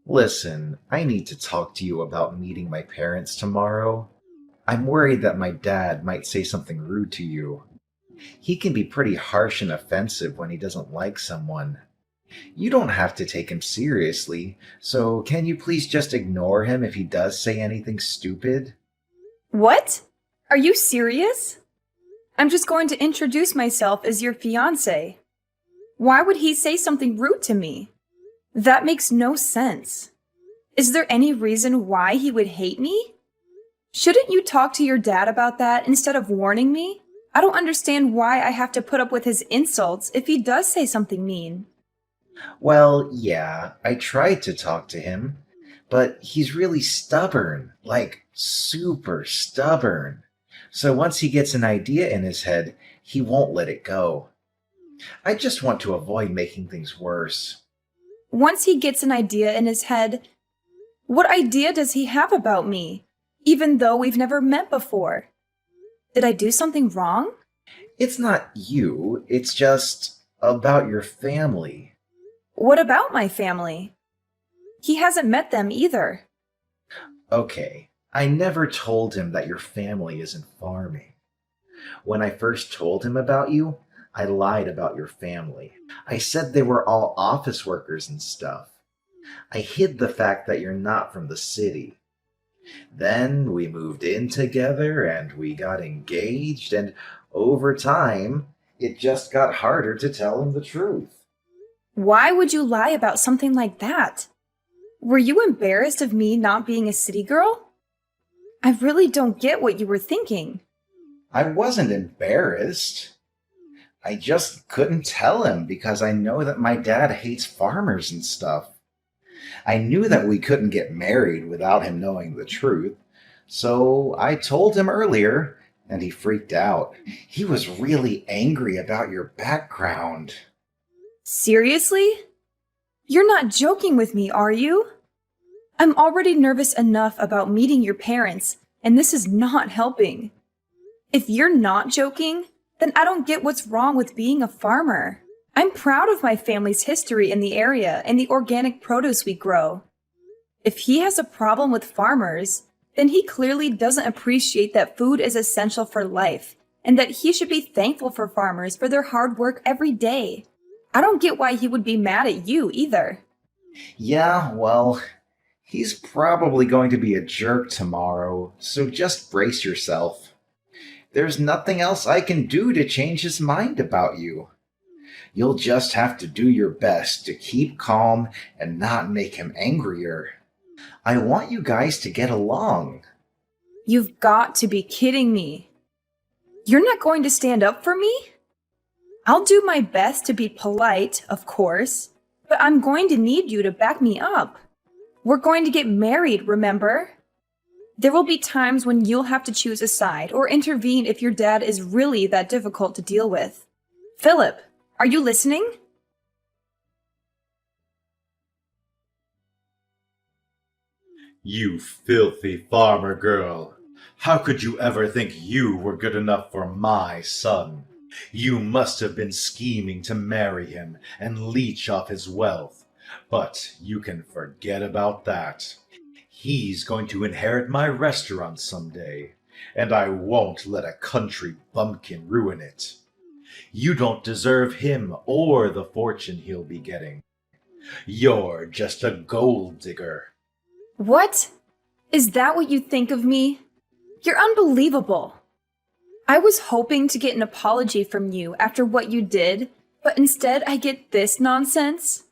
Listen, I need to talk to you about meeting my parents tomorrow. I'm worried that my dad might say something rude to you. He can be pretty harsh and offensive when he doesn't like someone. You don't have to take him seriously, so can you please just ignore him if he does say anything stupid? What? Are you serious? I'm just going to introduce myself as your fiance. Why would he say something rude to me? That makes no sense. Is there any reason why he would hate me? Shouldn't you talk to your dad about that instead of warning me? I don't understand why I have to put up with his insults if he does say something mean. Well, yeah, I tried to talk to him, but he's really stubborn, like super stubborn. So once he gets an idea in his head, he won't let it go. I just want to avoid making things worse. Once he gets an idea in his head, what idea does he have about me, even though we've never met before? Did I do something wrong? It's not you, it's just about your family. What about my family? He hasn't met them either. Okay, I never told him that your family isn't farming. When I first told him about you, I lied about your family. I said they were all office workers and stuff. I hid the fact that you're not from the city. Then we moved in together and we got engaged, and over time, it just got harder to tell him the truth. Why would you lie about something like that? Were you embarrassed of me not being a city girl? I really don't get what you were thinking. I wasn't embarrassed. I just couldn't tell him because I know that my dad hates farmers and stuff. I knew that we couldn't get married without him knowing the truth, so I told him earlier, and he freaked out. He was really angry about your background. Seriously? You're not joking with me, are you? I'm already nervous enough about meeting your parents, and this is not helping. If you're not joking, then I don't get what's wrong with being a farmer. I'm proud of my family's history in the area and the organic produce we grow. If he has a problem with farmers, then he clearly doesn't appreciate that food is essential for life and that he should be thankful for farmers for their hard work every day. I don't get why he would be mad at you either. Yeah, well, he's probably going to be a jerk tomorrow, so just brace yourself. There's nothing else I can do to change his mind about you. You'll just have to do your best to keep calm and not make him angrier. I want you guys to get along. You've got to be kidding me. You're not going to stand up for me? I'll do my best to be polite, of course, but I'm going to need you to back me up. We're going to get married, remember? There will be times when you'll have to choose a side or intervene if your dad is really that difficult to deal with. Philip, are you listening? You filthy farmer girl. How could you ever think you were good enough for my son? You must have been scheming to marry him and leech off his wealth. But you can forget about that. He's going to inherit my restaurant someday, and I won't let a country bumpkin ruin it. You don't deserve him or the fortune he'll be getting. You're just a gold digger. What? Is that what you think of me? You're unbelievable. I was hoping to get an apology from you after what you did, but instead I get this nonsense.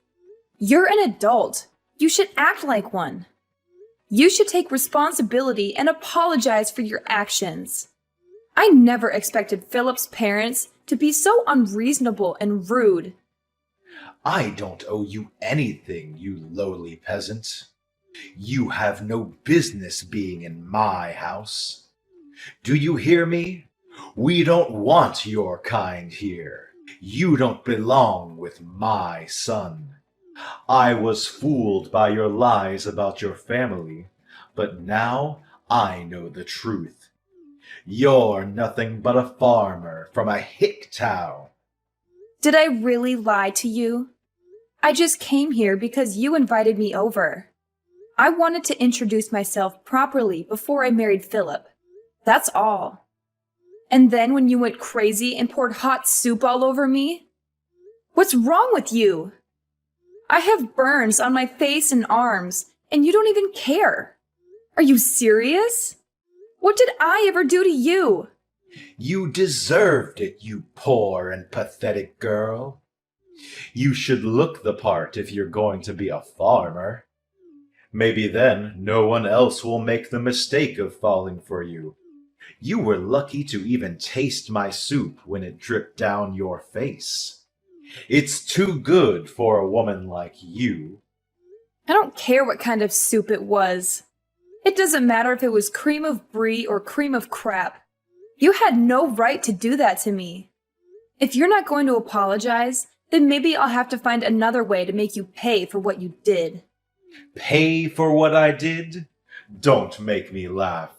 You're an adult. You should act like one. You should take responsibility and apologize for your actions. I never expected Philip's parents to be so unreasonable and rude. I don't owe you anything, you lowly peasant. You have no business being in my house. Do you hear me? We don't want your kind here. You don't belong with my son. I was fooled by your lies about your family, but now I know the truth. You're nothing but a farmer from a hick town. Did I really lie to you? I just came here because you invited me over. I wanted to introduce myself properly before I married Philip. That's all. And then when you went crazy and poured hot soup all over me? What's wrong with you? I have burns on my face and arms, and you don't even care. Are you serious? What did I ever do to you? You deserved it, you poor and pathetic girl. You should look the part if you're going to be a farmer. Maybe then no one else will make the mistake of falling for you. You were lucky to even taste my soup when it dripped down your face. It's too good for a woman like you. I don't care what kind of soup it was. It doesn't matter if it was cream of brie or cream of crap. You had no right to do that to me. If you're not going to apologize, then maybe I'll have to find another way to make you pay for what you did. Pay for what I did? Don't make me laugh.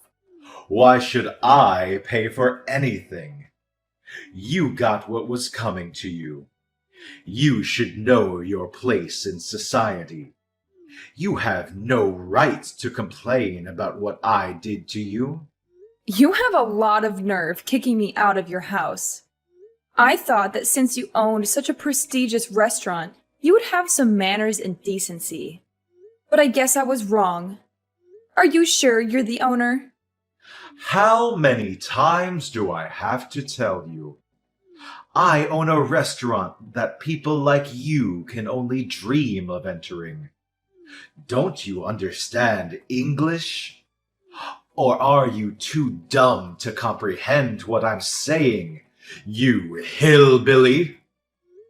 Why should I pay for anything? You got what was coming to you. You should know your place in society. You have no right to complain about what I did to you. You have a lot of nerve kicking me out of your house. I thought that since you owned such a prestigious restaurant, you would have some manners and decency. But I guess I was wrong. Are you sure you're the owner? How many times do I have to tell you? I own a restaurant that people like you can only dream of entering. Don't you understand English? Or are you too dumb to comprehend what I'm saying, you hillbilly?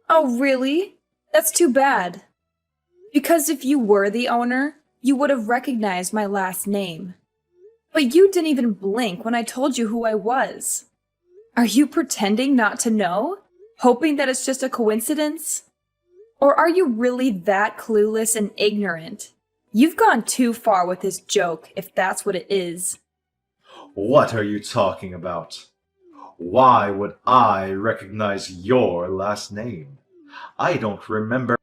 Oh, really? That's too bad. Because if you were the owner, you would have recognized my last name. But you didn't even blink when I told you who I was. Are you pretending not to know? Hoping that it's just a coincidence? Or are you really that clueless and ignorant? You've gone too far with this joke, if that's what it is. What are you talking about? Why would I recognize your last name? I don't remember.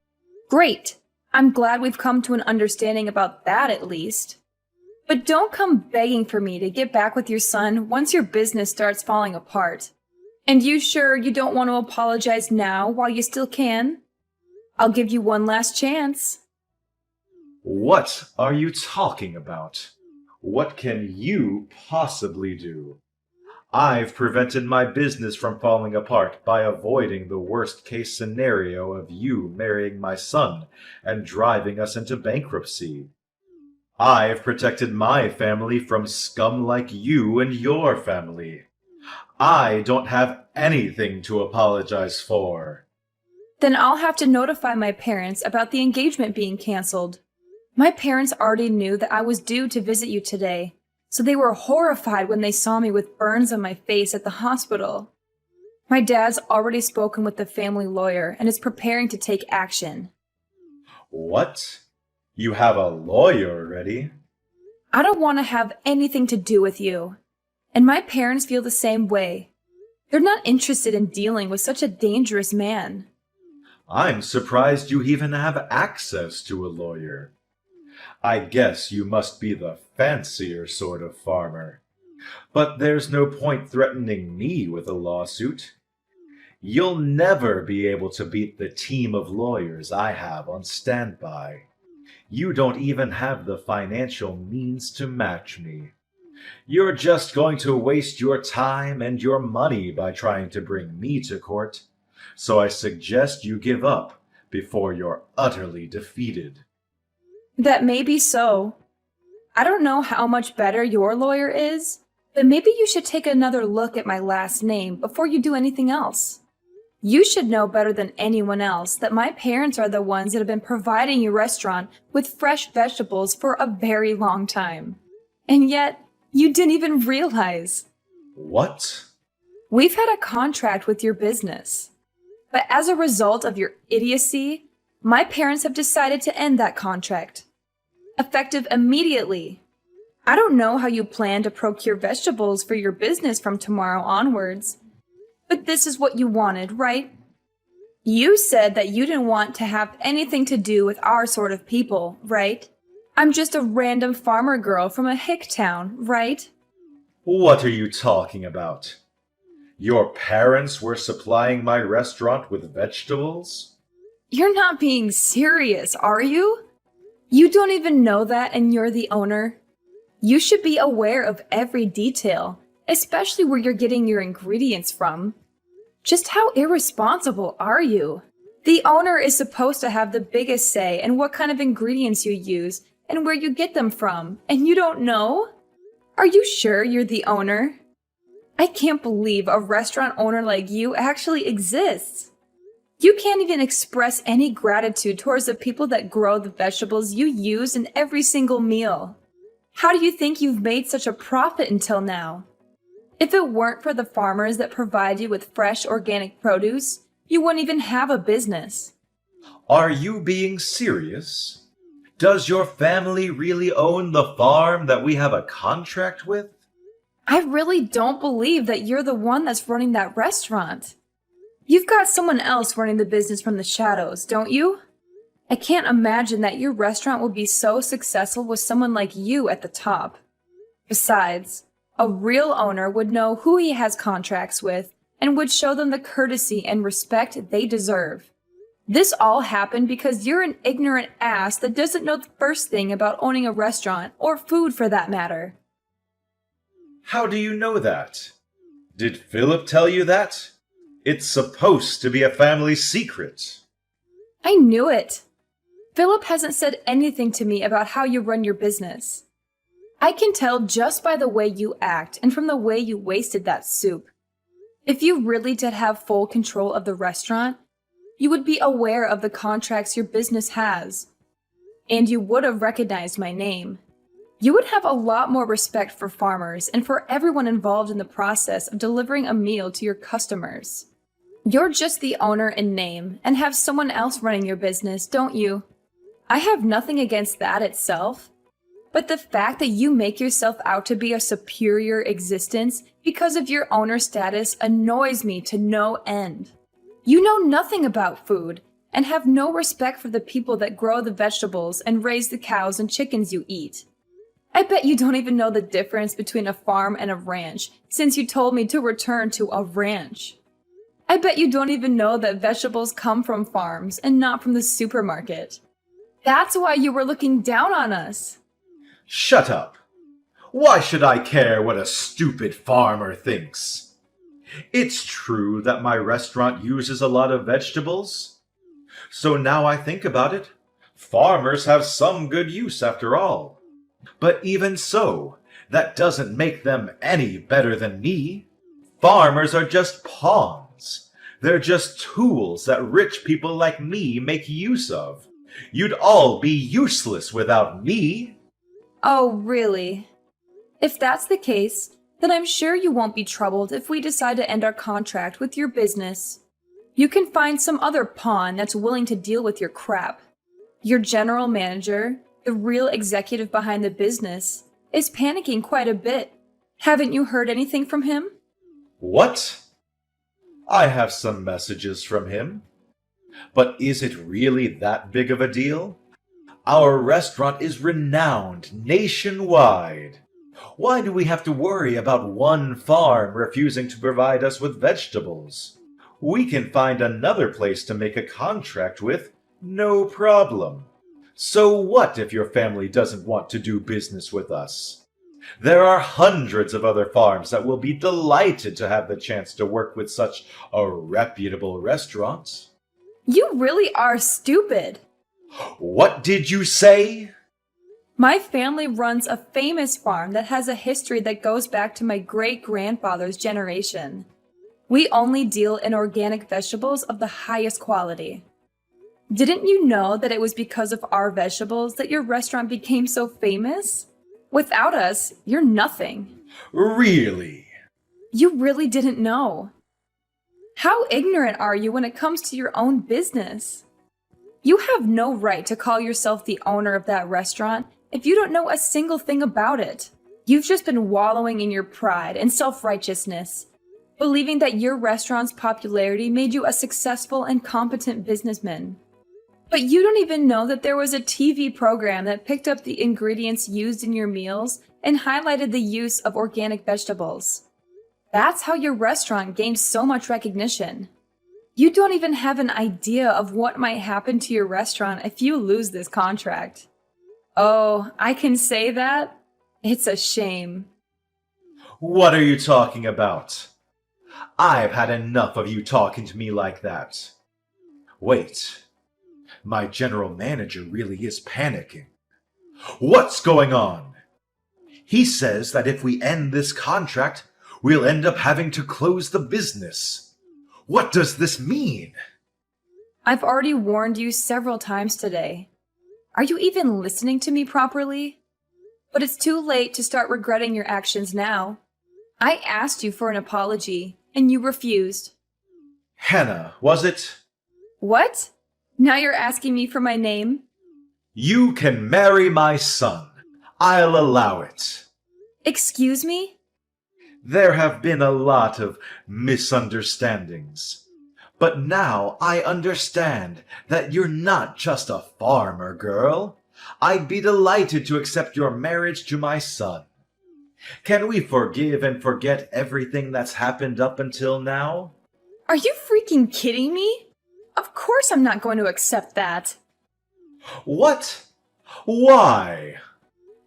Great. I'm glad we've come to an understanding about that at least. But don't come begging for me to get back with your son once your business starts falling apart. And you sure you don't want to apologize now while you still can? I'll give you one last chance. What are you talking about? What can you possibly do? I've prevented my business from falling apart by avoiding the worst-case scenario of you marrying my son and driving us into bankruptcy. I've protected my family from scum like you and your family. I don't have anything to apologize for. Then I'll have to notify my parents about the engagement being canceled. My parents already knew that I was due to visit you today, so they were horrified when they saw me with burns on my face at the hospital. My dad's already spoken with the family lawyer and is preparing to take action. What? You have a lawyer already? I don't want to have anything to do with you. And my parents feel the same way. They're not interested in dealing with such a dangerous man. I'm surprised you even have access to a lawyer. I guess you must be the fancier sort of farmer. But there's no point threatening me with a lawsuit. You'll never be able to beat the team of lawyers I have on standby. You don't even have the financial means to match me. You're just going to waste your time and your money by trying to bring me to court, so I suggest you give up before you're utterly defeated. That may be so. I don't know how much better your lawyer is, but maybe you should take another look at my last name before you do anything else. You should know better than anyone else that my parents are the ones that have been providing your restaurant with fresh vegetables for a very long time. And yet, you didn't even realize. What? We've had a contract with your business. But as a result of your idiocy, my parents have decided to end that contract. Effective immediately. I don't know how you plan to procure vegetables for your business from tomorrow onwards. But this is what you wanted, right? You said that you didn't want to have anything to do with our sort of people, right? I'm just a random farmer girl from a hick town, right? What are you talking about? Your parents were supplying my restaurant with vegetables? You're not being serious, are you? You don't even know that and you're the owner. You should be aware of every detail, especially where you're getting your ingredients from. Just how irresponsible are you? The owner is supposed to have the biggest say in what kind of ingredients you use and where you get them from, and you don't know? Are you sure you're the owner? I can't believe a restaurant owner like you actually exists. You can't even express any gratitude towards the people that grow the vegetables you use in every single meal. How do you think you've made such a profit until now? If it weren't for the farmers that provide you with fresh organic produce, you wouldn't even have a business. Are you being serious? Does your family really own the farm that we have a contract with? I really don't believe that you're the one that's running that restaurant. You've got someone else running the business from the shadows, don't you? I can't imagine that your restaurant will be so successful with someone like you at the top. Besides, a real owner would know who he has contracts with and would show them the courtesy and respect they deserve. This all happened because you're an ignorant ass that doesn't know the first thing about owning a restaurant, or food for that matter. How do you know that? Did Philip tell you that? It's supposed to be a family secret. I knew it. Philip hasn't said anything to me about how you run your business. I can tell just by the way you act and from the way you wasted that soup. If you really did have full control of the restaurant, you would be aware of the contracts your business has. And you would have recognized my name. You would have a lot more respect for farmers and for everyone involved in the process of delivering a meal to your customers. You're just the owner in name and have someone else running your business, don't you? I have nothing against that itself, but the fact that you make yourself out to be a superior existence because of your owner status annoys me to no end. You know nothing about food and have no respect for the people that grow the vegetables and raise the cows and chickens you eat. I bet you don't even know the difference between a farm and a ranch, since you told me to return to a ranch. I bet you don't even know that vegetables come from farms and not from the supermarket. That's why you were looking down on us. Shut up. Why should I care what a stupid farmer thinks? It's true that my restaurant uses a lot of vegetables. So now I think about it, farmers have some good use after all. But even so, that doesn't make them any better than me. Farmers are just pawns. They're just tools that rich people like me make use of. You'd all be useless without me. Oh, really? If that's the case, then I'm sure you won't be troubled if we decide to end our contract with your business. You can find some other pawn that's willing to deal with your crap. Your general manager, the real executive behind the business, is panicking quite a bit. Haven't you heard anything from him? What? I have some messages from him. But is it really that big of a deal? Our restaurant is renowned nationwide. Why do we have to worry about one farm refusing to provide us with vegetables? We can find another place to make a contract with, no problem. So what if your family doesn't want to do business with us? There are hundreds of other farms that will be delighted to have the chance to work with such a reputable restaurant. You really are stupid. What did you say? My family runs a famous farm that has a history that goes back to my great-grandfather's generation. We only deal in organic vegetables of the highest quality. Didn't you know that it was because of our vegetables that your restaurant became so famous? Without us, you're nothing. Really? You really didn't know. How ignorant are you when it comes to your own business? You have no right to call yourself the owner of that restaurant if you don't know a single thing about it. You've just been wallowing in your pride and self-righteousness, believing that your restaurant's popularity made you a successful and competent businessman. But you don't even know that there was a TV program that picked up the ingredients used in your meals and highlighted the use of organic vegetables. That's how your restaurant gained so much recognition. You don't even have an idea of what might happen to your restaurant if you lose this contract. Oh, I can say that? It's a shame. What are you talking about? I've had enough of you talking to me like that. Wait, my general manager really is panicking. What's going on? He says that if we end this contract, we'll end up having to close the business. What does this mean? I've already warned you several times today. Are you even listening to me properly? But it's too late to start regretting your actions now. I asked you for an apology, and you refused. Hannah, was it? What? Now you're asking me for my name? You can marry my son. I'll allow it. Excuse me? There have been a lot of misunderstandings. But now I understand that you're not just a farmer girl. I'd be delighted to accept your marriage to my son. Can we forgive and forget everything that's happened up until now? Are you freaking kidding me? Of course I'm not going to accept that. What? Why?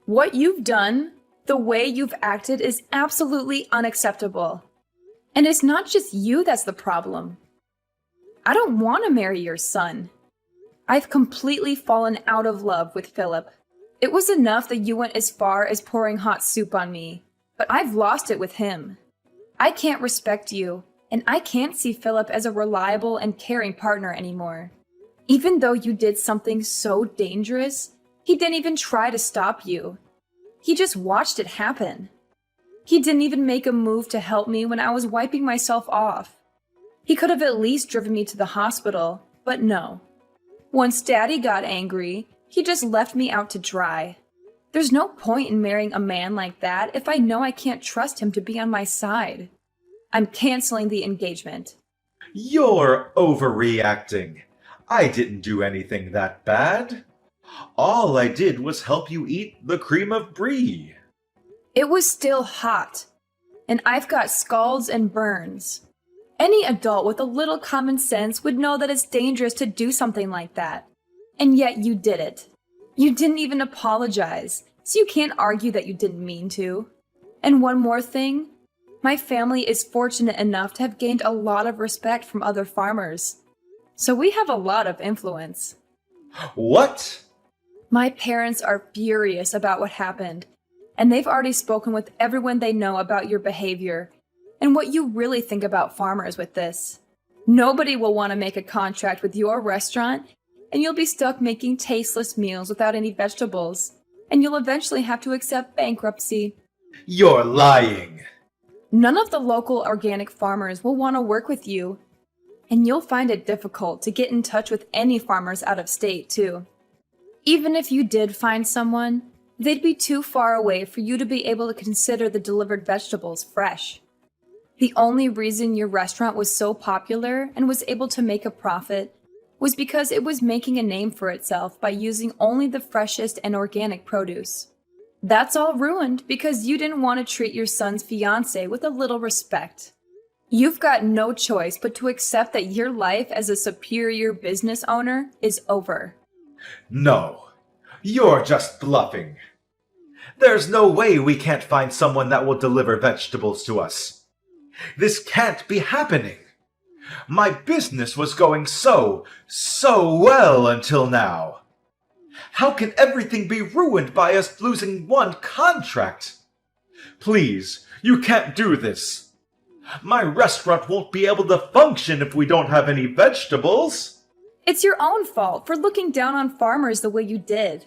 What you've done, the way you've acted is absolutely unacceptable. And it's not just you that's the problem. I don't want to marry your son. I've completely fallen out of love with Philip. It was enough that you went as far as pouring hot soup on me, but I've lost it with him. I can't respect you, and I can't see Philip as a reliable and caring partner anymore. Even though you did something so dangerous, he didn't even try to stop you. He just watched it happen. He didn't even make a move to help me when I was wiping myself off. He could have at least driven me to the hospital, but no. Once Daddy got angry, he just left me out to dry. There's no point in marrying a man like that if I know I can't trust him to be on my side. I'm canceling the engagement. You're overreacting. I didn't do anything that bad. All I did was help you eat the cream of brie. It was still hot, and I've got scalds and burns. Any adult with a little common sense would know that it's dangerous to do something like that. And yet you did it. You didn't even apologize, so you can't argue that you didn't mean to. And one more thing, my family is fortunate enough to have gained a lot of respect from other farmers. So we have a lot of influence. What? My parents are furious about what happened, and they've already spoken with everyone they know about your behavior and what you really think about farmers with this. Nobody will want to make a contract with your restaurant, and you'll be stuck making tasteless meals without any vegetables, and you'll eventually have to accept bankruptcy. You're lying. None of the local organic farmers will want to work with you, and you'll find it difficult to get in touch with any farmers out of state, too. Even if you did find someone, they'd be too far away for you to be able to consider the delivered vegetables fresh. The only reason your restaurant was so popular and was able to make a profit was because it was making a name for itself by using only the freshest and organic produce. That's all ruined because you didn't want to treat your son's fiancé with a little respect. You've got no choice but to accept that your life as a superior business owner is over. No, you're just bluffing. There's no way we can't find someone that will deliver vegetables to us. This can't be happening. My business was going so well until now. How can everything be ruined by us losing one contract? Please, you can't do this. My restaurant won't be able to function if we don't have any vegetables. It's your own fault for looking down on farmers the way you did.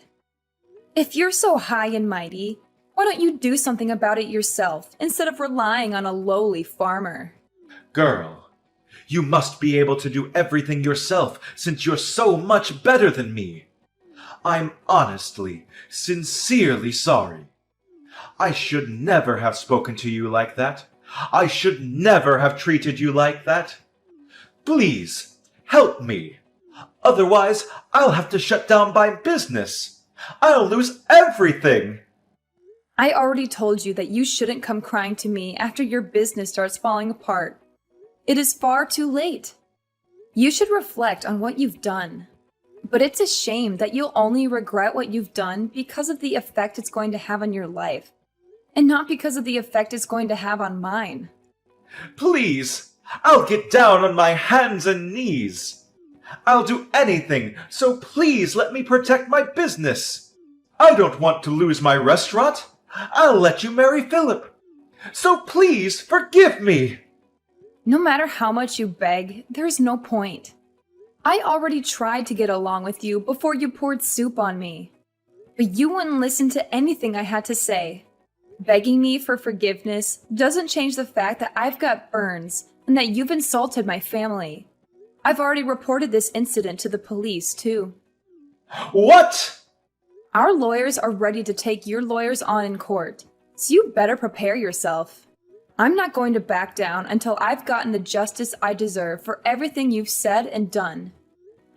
If you're so high and mighty, why don't you do something about it yourself instead of relying on a lowly farmer? Girl, you must be able to do everything yourself since you're so much better than me. I'm honestly, sincerely sorry. I should never have spoken to you like that. I should never have treated you like that. Please, help me. Otherwise, I'll have to shut down my business. I'll lose everything. I already told you that you shouldn't come crying to me after your business starts falling apart. It is far too late. You should reflect on what you've done. But it's a shame that you'll only regret what you've done because of the effect it's going to have on your life, and not because of the effect it's going to have on mine. Please, I'll get down on my hands and knees. I'll do anything, so please let me protect my business. I don't want to lose my restaurant. I'll let you marry Philip. So please forgive me. No matter how much you beg, there's no point. I already tried to get along with you before you poured soup on me. But you wouldn't listen to anything I had to say. Begging me for forgiveness doesn't change the fact that I've got burns and that you've insulted my family. I've already reported this incident to the police, too. What? Our lawyers are ready to take your lawyers on in court, so you better prepare yourself. I'm not going to back down until I've gotten the justice I deserve for everything you've said and done.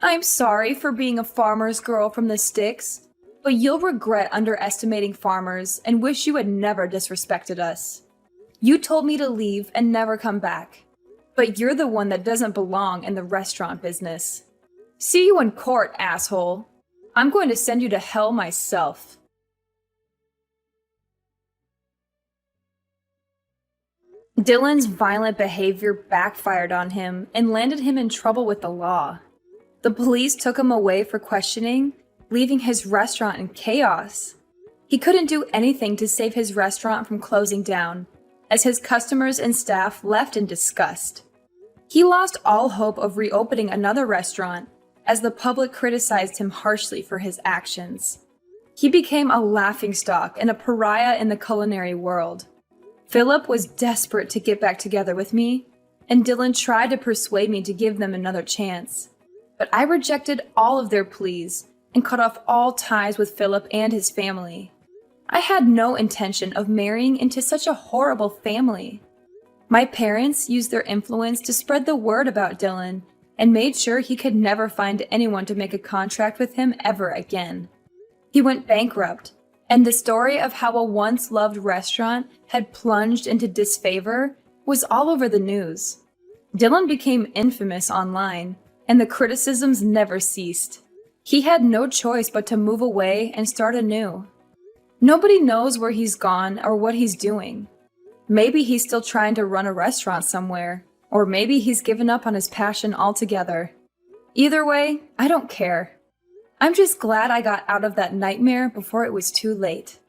I'm sorry for being a farmer's girl from the sticks, but you'll regret underestimating farmers and wish you had never disrespected us. You told me to leave and never come back, but you're the one that doesn't belong in the restaurant business. See you in court, asshole. I'm going to send you to hell myself. Dylan's violent behavior backfired on him and landed him in trouble with the law. The police took him away for questioning, leaving his restaurant in chaos. He couldn't do anything to save his restaurant from closing down, as his customers and staff left in disgust. He lost all hope of reopening another restaurant, as the public criticized him harshly for his actions. He became a laughingstock and a pariah in the culinary world. Philip was desperate to get back together with me, and Dylan tried to persuade me to give them another chance. But I rejected all of their pleas and cut off all ties with Philip and his family. I had no intention of marrying into such a horrible family. My parents used their influence to spread the word about Dylan and made sure he could never find anyone to make a contract with him ever again. He went bankrupt, and the story of how a once-loved restaurant had plunged into disfavor was all over the news. Dylan became infamous online, and the criticisms never ceased. He had no choice but to move away and start anew. Nobody knows where he's gone or what he's doing. Maybe he's still trying to run a restaurant somewhere, or maybe he's given up on his passion altogether. Either way, I don't care. I'm just glad I got out of that nightmare before it was too late.